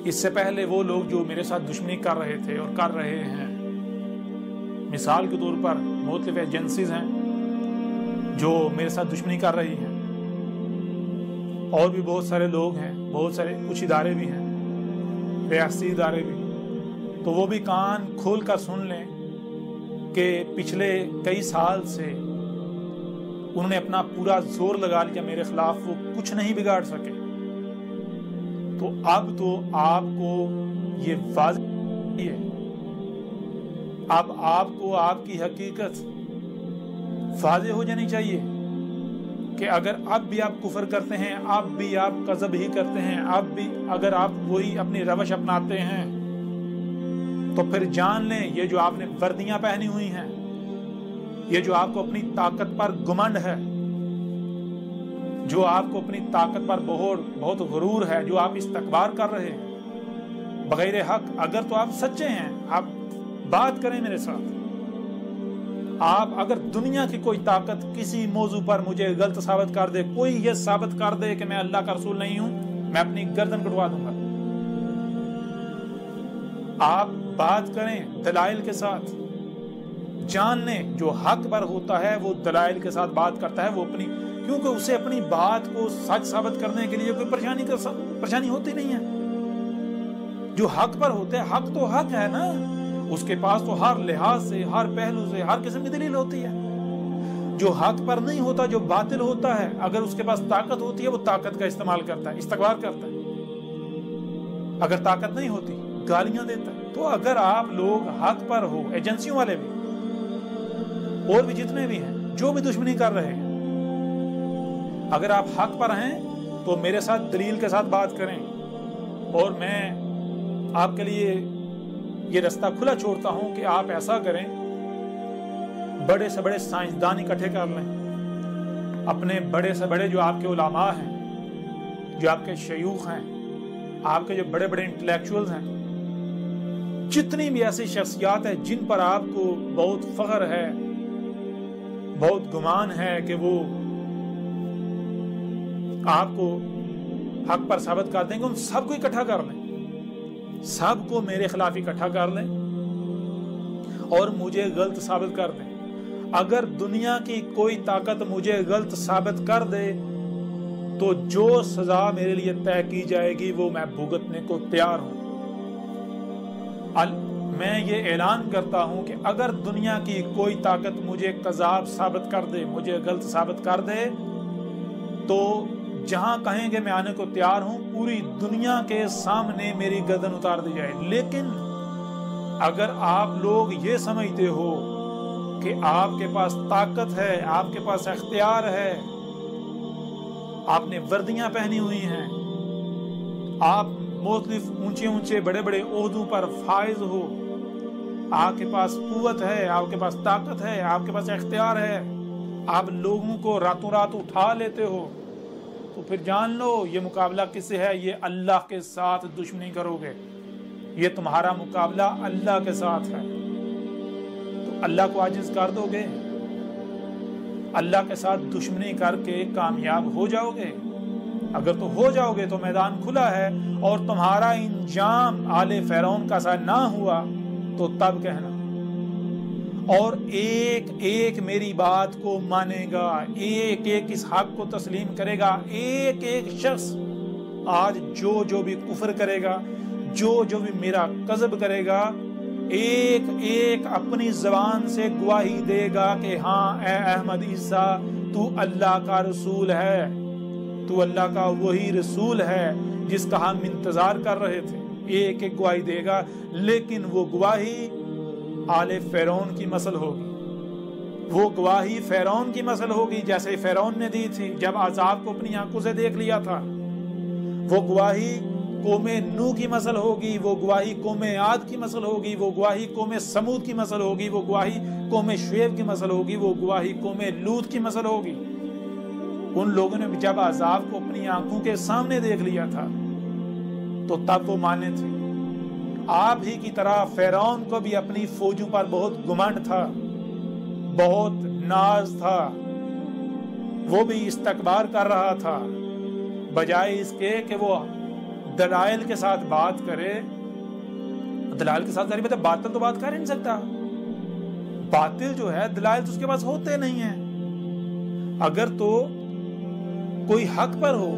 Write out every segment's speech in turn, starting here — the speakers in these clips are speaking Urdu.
اس سے پہلے وہ لوگ جو میرے ساتھ دشمنی کر رہے تھے اور کر رہے ہیں، مثال کے طور پر مختلف ایجنسیز ہیں جو میرے ساتھ دشمنی کر رہی ہیں، اور بھی بہت سارے لوگ ہیں، بہت سارے کچھ ادارے بھی ہیں، ریاستی ادارے بھی، تو وہ بھی کان کھول کر سن لیں کہ پچھلے کئی سال سے انہوں نے اپنا پورا زور لگا لیا میرے خلاف، وہ کچھ نہیں بگاڑ سکے۔ تو اب تو آپ کو یہ واضح ہے، اب آپ کو آپ کی حقیقت واضح ہو جانی چاہیے کہ اگر اب بھی آپ کفر کرتے ہیں، اب بھی آپ کذب ہی کرتے ہیں، اب بھی اگر آپ وہی اپنی روش اپناتے ہیں، تو پھر جان لیں یہ جو آپ نے وردیاں پہنی ہوئی ہیں، یہ جو آپ کو اپنی طاقت پر گمنڈ ہے، جو آپ کو اپنی طاقت پر بہت غرور ہے، جو آپ استکبار کر رہے ہیں بغیر حق، اگر تو آپ سچے ہیں آپ بات کریں میرے ساتھ۔ آپ اگر دنیا کی کوئی طاقت کسی موضوع پر مجھے غلط ثابت کر دے، کوئی یہ ثابت کر دے کہ میں اللہ کا رسول نہیں ہوں، میں اپنی گردن کٹوا دوں گا۔ آپ بات کریں دلائل کے ساتھ، جان لیں جو حق پر ہوتا ہے وہ دلائل کے ساتھ بات کرتا ہے، وہ اپنی، کیونکہ اسے اپنی بات کو سچ ثابت کرنے کے لیے کوئی پریشانی ہوتی نہیں ہے۔ جو حق پر ہوتے ہیں، حق تو حق ہے نا، اس کے پاس تو ہر لحاظ سے، ہر پہلو سے، ہر قسم کی دلیل ہوتی ہے۔ جو حق پر نہیں ہوتا، جو باطل ہوتا ہے، اگر اس کے پاس طاقت ہوتی ہے وہ طاقت کا استعمال کرتا ہے، استکبار کرتا ہے۔ اگر طاقت نہیں ہوتی گالیاں دیتا ہے۔ تو اگر آپ لوگ حق پر ہو، ایجنسیوں والے بھی اور بھی جتنے بھی ہیں جو بھی دشمنی کر رہے ہیں، اگر آپ حق پر ہیں تو میرے ساتھ دلیل کے ساتھ بات کریں، اور میں آپ کے لیے یہ رستہ کھلا چھوڑتا ہوں کہ آپ ایسا کریں، بڑے سے بڑے سائنسدان اکٹھے کر لیں، اپنے بڑے سے بڑے جو آپ کے علماء ہیں، جو آپ کے شیوخ ہیں، آپ کے جو بڑے بڑے انٹلیکچوئلز ہیں، جتنی بھی ایسی شخصیات ہیں جن پر آپ کو بہت فخر ہے، بہت گمان ہے کہ وہ آپ کو حق پر ثابت کر دیں گے، ان سب کو اکٹھا کر لیں، سب کو میرے خلاف اکٹھا کر لیں اور مجھے غلط ثابت کر دیں۔ اگر دنیا کی کوئی طاقت مجھے غلط ثابت کر دے تو جو سزا میرے لیے طے کی جائے گی وہ میں بھگتنے کو تیار ہوں۔ میں یہ اعلان کرتا ہوں کہ اگر دنیا کی کوئی طاقت مجھے کذاب ثابت کر دے، مجھے غلط ثابت کر دے، تو جہاں کہیں گے میں آنے کو تیار ہوں، پوری دنیا کے سامنے میری گردن اتار دی جائے۔ لیکن اگر آپ لوگ یہ سمجھتے ہو کہ آپ کے پاس طاقت ہے، آپ کے پاس اختیار ہے، آپ نے وردیاں پہنی ہوئی ہیں، آپ مختلف اونچے اونچے بڑے بڑے عہدوں پر فائز ہو، آپ کے پاس قوت ہے، آپ کے پاس طاقت ہے، آپ کے پاس اختیار ہے، آپ لوگوں کو راتوں رات اٹھا لیتے ہو، تو پھر جان لو یہ مقابلہ کس سے ہے؟ یہ اللہ کے ساتھ دشمنی کرو گے، یہ تمہارا مقابلہ اللہ کے ساتھ ہے۔ تو اللہ کو عاجز کر دو گے، اللہ کے ساتھ دشمنی کر کے کامیاب ہو جاؤ گے؟ اگر تو ہو جاؤ گے تو میدان کھلا ہے، اور تمہارا انجام آل فرعون کا سا نہ ہوا تو تب کہنا۔ اور ایک ایک میری بات کو مانے گا، ایک ایک اس حق کو تسلیم کرے گا، ایک ایک شخص آج جو بھی کفر کرے گا، جو بھی میرا کذب کرے گا، ایک ایک اپنی زبان سے گواہی دے گا کہ ہاں اے احمد عیسیٰ تو اللہ کا رسول ہے، تو اللہ کا وہی رسول ہے جس کا ہم انتظار کر رہے تھے۔ ایک ایک گواہی دے گا، لیکن وہ گواہی آل فرعون کی مثل ہوگی، وہ گواہی فرعون کی مثل ہوگی جیسے فرعون نے دی تھی جب عذاب کو اپنی آنکھوں سے دیکھ لیا تھا۔ وہ گواہی قوم نوح کی مثل ہوگی، وہ گواہی قوم عاد کی مثل ہوگی، وہ گواہی قوم سمود کی مثل ہوگی، وہ گواہی قوم شعیب کی مثل ہوگی، وہ گواہی قوم لوط کی مثل ہوگی۔ ان لوگوں نے جب عذاب کو اپنی آنکھوں کے سامنے دیکھ لیا تھا تو تب وہ مانے تھے۔ آپ ہی کی طرح فرعون کو بھی اپنی فوجوں پر بہت گمنڈ تھا، بہت ناز تھا، وہ بھی استکبار کر رہا تھا، بجائے اس کے کہ وہ دلائل کے ساتھ بات کرے، دلائل کے ساتھ ظاہر بات ہے باطل تو بات کر ہی نہیں سکتا، باطل جو ہے دلائل تو اس کے پاس ہوتے نہیں ہیں۔ اگر تو کوئی حق پر ہو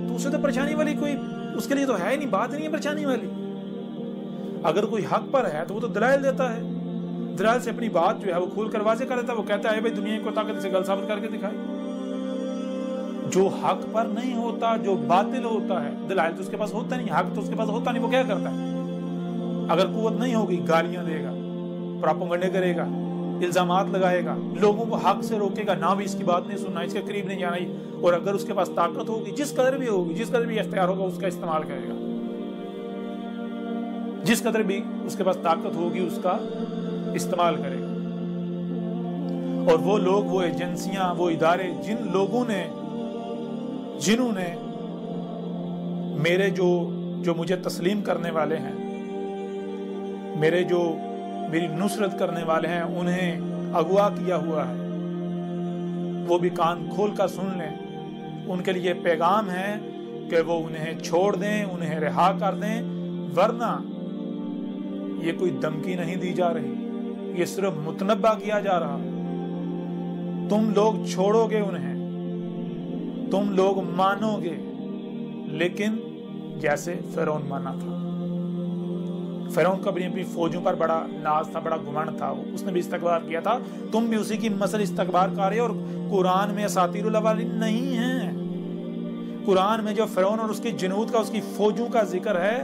تو اسے تو پریشانی والی کوئی اس کے لیے تو ہے ہی نہیں، بات نہیں ہے پریشانی والی۔ اگر کوئی حق پر ہے تو وہ تو دلائل دیتا ہے، دلائل سے اپنی بات جو ہے وہ کھول کر واضح کر دیتا ہے، وہ کہتا ہے بھائی دنیا کو طاقت سے غلط ثابت کر کے دکھائے۔ جو حق پر نہیں ہوتا، جو باطل ہوتا ہے، دلائل تو اس کے پاس ہوتا نہیں، حق تو اس کے پاس ہوتا نہیں، وہ کیا کرتا ہے؟ اگر قوت نہیں ہوگی گالیاں دے گا، پراپیگنڈے کرے گا، الزامات لگائے گا، لوگوں کو حق سے روکے گا، نہ بھی اس کی بات نہیں سننا، اس کے قریب نہیں جانا ہی، اور اگر اس کے پاس طاقت ہوگی، جس قدر بھی ہوگی، جس قدر بھی اختیار ہوگا اس کا استعمال کرے گا، جس قدر بھی اس کے پاس طاقت ہوگی اس کا استعمال کرے گا۔ اور وہ لوگ، وہ ایجنسیاں، وہ ادارے، جنہوں نے میرے جو مجھے تسلیم کرنے والے ہیں، میری نصرت کرنے والے ہیں، انہیں اغوا کیا ہوا ہے، وہ بھی کان کھول کر سن لیں۔ ان کے لیے پیغام ہے کہ وہ انہیں چھوڑ دیں، انہیں رہا کر دیں، ورنہ یہ کوئی دھمکی نہیں دی جا رہی، یہ صرف متنبہ کیا جا رہا۔ تم لوگ چھوڑو گے انہیں، تم لوگ مانو گے، لیکن جیسے فرعون مانا تھا۔ فرعون کا اپنی فوجوں پر بڑا ناز تھا، بڑا گمنڈ تھا، اس نے بھی استکبار کیا تھا، تم بھی اسی کی مثل استکبار کر رہے ہو۔ اور قرآن میں اساطیر الاولین نہیں ہے، قرآن میں جو فرعون اور اس کی جنود کا، اس کی فوجوں کا ذکر ہے،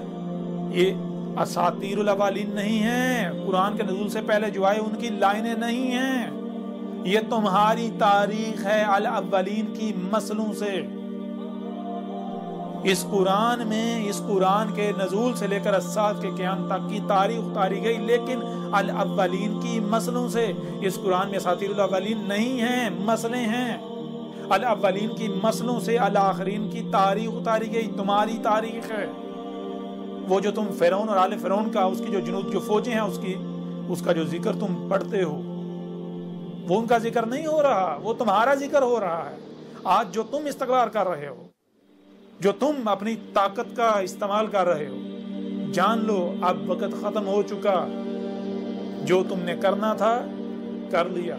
یہ اساطیر الاولین نہیں ہے، قرآن کے نزول سے پہلے جو آئے ان کی لائنیں نہیں ہیں، یہ تمہاری تاریخ ہے الاولین کی مثلوں سے۔ اس قرآن میں، اس قرآن کے نزول سے لے کر الساعۃ کے قیام تک کی تاریخ اتاری گئی، لیکن الاولین کی مثلوں سے۔ اس قرآن میں اساطیر الاولین نہیں ہیں، مثلیں ہیں۔ الاولین کی مثلوں سے الاخرین کی تاریخ اتاری گئی، تمہاری تاریخ ہے۔ وہ جو تم فرعون اور آل فرعون کا، اس کی جو جنود، جو فوجیں ہیں، اس کا جو ذکر تم پڑھتے ہو، وہ ان کا ذکر نہیں ہو رہا، وہ تمہارا ذکر ہو رہا ہے۔ آج جو تم استکبار کر رہے ہو، جو تم اپنی طاقت کا استعمال کر رہے ہو، جان لو اب وقت ختم ہو چکا، جو تم نے کرنا تھا کر لیا۔